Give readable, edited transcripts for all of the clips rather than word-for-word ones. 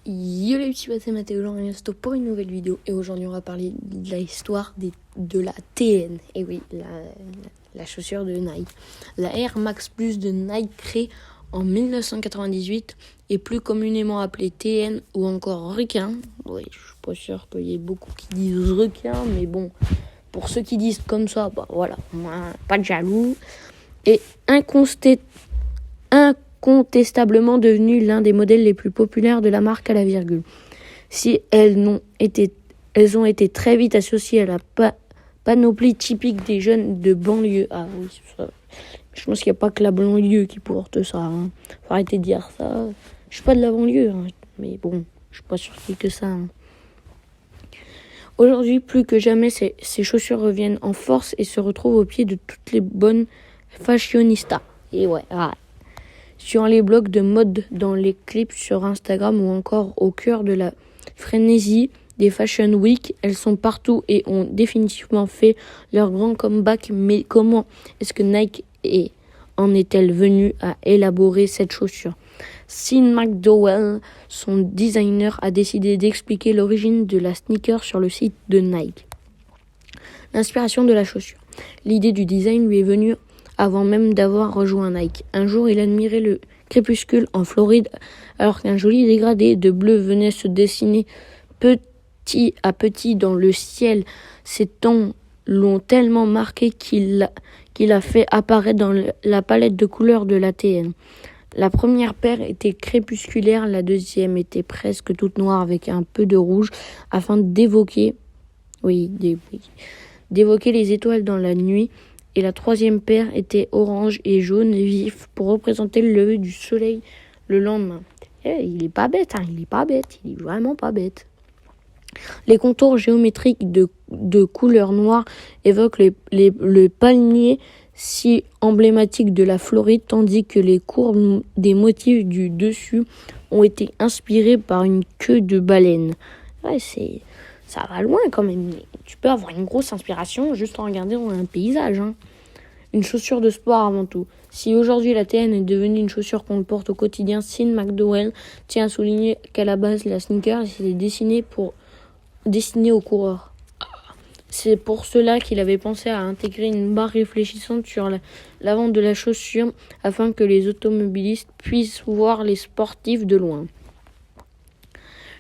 Yo les petits c'est Mathéo Jean et pour une nouvelle vidéo. Et aujourd'hui on va parler de l'histoire de la TN. Et oui, la chaussure de Nike. La Air Max Plus de Nike créée en 1998 est plus communément appelée TN ou encore requin. Oui, je suis pas sûr qu'il y ait beaucoup qui disent requin, mais bon, pour ceux qui disent comme ça, bah voilà, moi, pas de jaloux. Et incontestablement devenu l'un des modèles les plus populaires de la marque à la virgule. Si elles ont été très vite associées à la panoplie typique des jeunes de banlieue. Ah oui, c'est ça. Je pense qu'il n'y a pas que la banlieue qui porte ça. Faut arrêter de dire ça. Je suis pas de la banlieue, mais bon, je suis pas sûr qu'il y ait que ça. Aujourd'hui, plus que jamais, ces chaussures reviennent en force et se retrouvent au pied de toutes les bonnes fashionistas. Et ouais, sur les blogs de mode, dans les clips sur Instagram ou encore au cœur de la frénésie des Fashion Week, elles sont partout et ont définitivement fait leur grand comeback. Mais comment est-ce que Nike en est-elle venue à élaborer cette chaussure? Sean McDowell, son designer, a décidé d'expliquer l'origine de la sneaker sur le site de Nike. L'inspiration de la chaussure. L'idée du design lui est venue avant même d'avoir rejoint Nike. Un jour, il admirait le crépuscule en Floride, alors qu'un joli dégradé de bleu venait se dessiner petit à petit dans le ciel. Ces tons l'ont tellement marqué qu'il a fait apparaître dans la palette de couleurs de la TN. La première paire était crépusculaire, la deuxième était presque toute noire avec un peu de rouge, afin d'évoquer les étoiles dans la nuit. Et la troisième paire était orange et jaune vif pour représenter le lever du soleil le lendemain. Il est pas bête, il est vraiment pas bête. Les contours géométriques de couleur noire évoquent le palmier si emblématique de la Floride, tandis que les courbes des motifs du dessus ont été inspirés par une queue de baleine. Ça va loin quand même. Tu peux avoir une grosse inspiration juste en regardant un paysage. Une chaussure de sport avant tout. Si aujourd'hui la TN est devenue une chaussure qu'on porte au quotidien, Sean McDowell tient à souligner qu'à la base la sneaker était destinée aux coureurs. C'est pour cela qu'il avait pensé à intégrer une barre réfléchissante sur l'avant de la chaussure afin que les automobilistes puissent voir les sportifs de loin.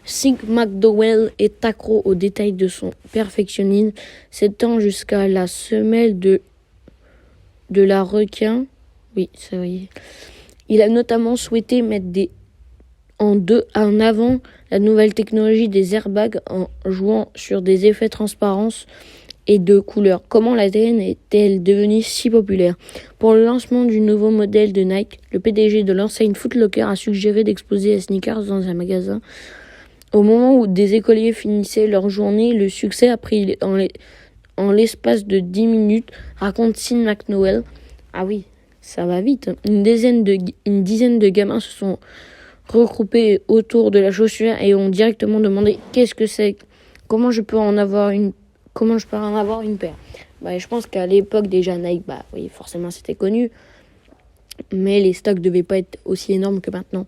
Sean McDowell est accro aux détails de son perfectionnisme, s'étend jusqu'à la semelle de la requin. Oui, ça oui. Il a notamment souhaité mettre en avant la nouvelle technologie des airbags en jouant sur des effets transparence et de couleurs. Comment la TN est-elle devenue si populaire? Pour le lancement du nouveau modèle de Nike, le PDG de l'enseigne Foot Locker a suggéré d'exposer les sneakers dans un magasin. Au moment où des écoliers finissaient leur journée, le succès a pris en l'espace de 10 minutes, raconte Sean McDowell. Ah oui, ça va vite. Une dizaine de gamins se sont regroupés autour de la chaussure et ont directement demandé qu'est-ce que c'est, comment je peux en avoir une paire. Je pense qu'à l'époque déjà Nike, oui, forcément c'était connu, mais les stocks devaient pas être aussi énormes que maintenant.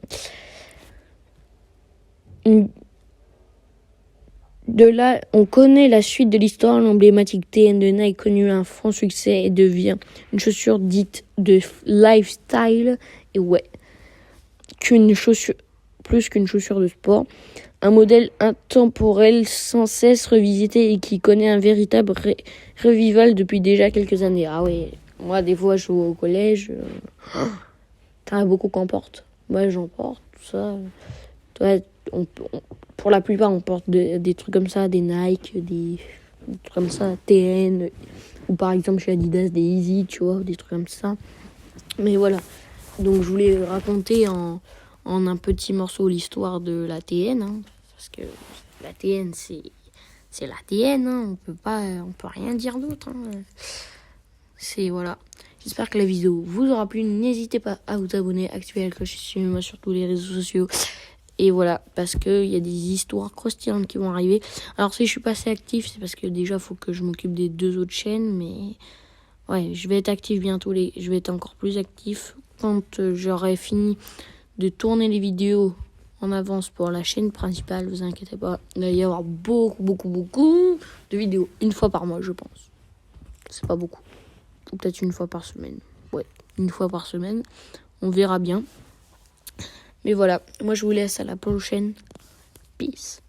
De là, on connaît la suite de l'histoire. L'emblématique TN de Nike connut un franc succès et devient une chaussure dite de lifestyle. Et plus qu'une chaussure de sport. Un modèle intemporel sans cesse revisité et qui connaît un véritable revival depuis déjà quelques années. Ah oui, moi des fois je joue au collège. T'en as beaucoup qu'en portent. Moi j'en porte, tout ça. Pour la plupart, on porte des trucs comme ça, des Nike, des trucs comme ça, TN, ou par exemple chez Adidas, des Easy, tu vois, des trucs comme ça. Mais voilà, donc je voulais raconter en un petit morceau l'histoire de la TN, parce que la TN, c'est la TN, on peut rien dire d'autre. Voilà. J'espère que la vidéo vous aura plu. N'hésitez pas à vous abonner, activer la cloche, suivez-moi sur tous les réseaux sociaux. Et voilà, parce qu'il y a des histoires croustillantes qui vont arriver. Alors si je suis pas assez actif, c'est parce que déjà, il faut que je m'occupe des 2 autres chaînes. Mais ouais, je vais être actif bientôt. Je vais être encore plus actif quand j'aurai fini de tourner les vidéos en avance pour la chaîne principale, vous inquiétez pas. Il va y avoir beaucoup de vidéos. Une fois par mois, je pense. C'est pas beaucoup. Ou peut-être une fois par semaine. Ouais, une fois par semaine. On verra bien. Mais voilà, moi je vous laisse à la prochaine. Peace.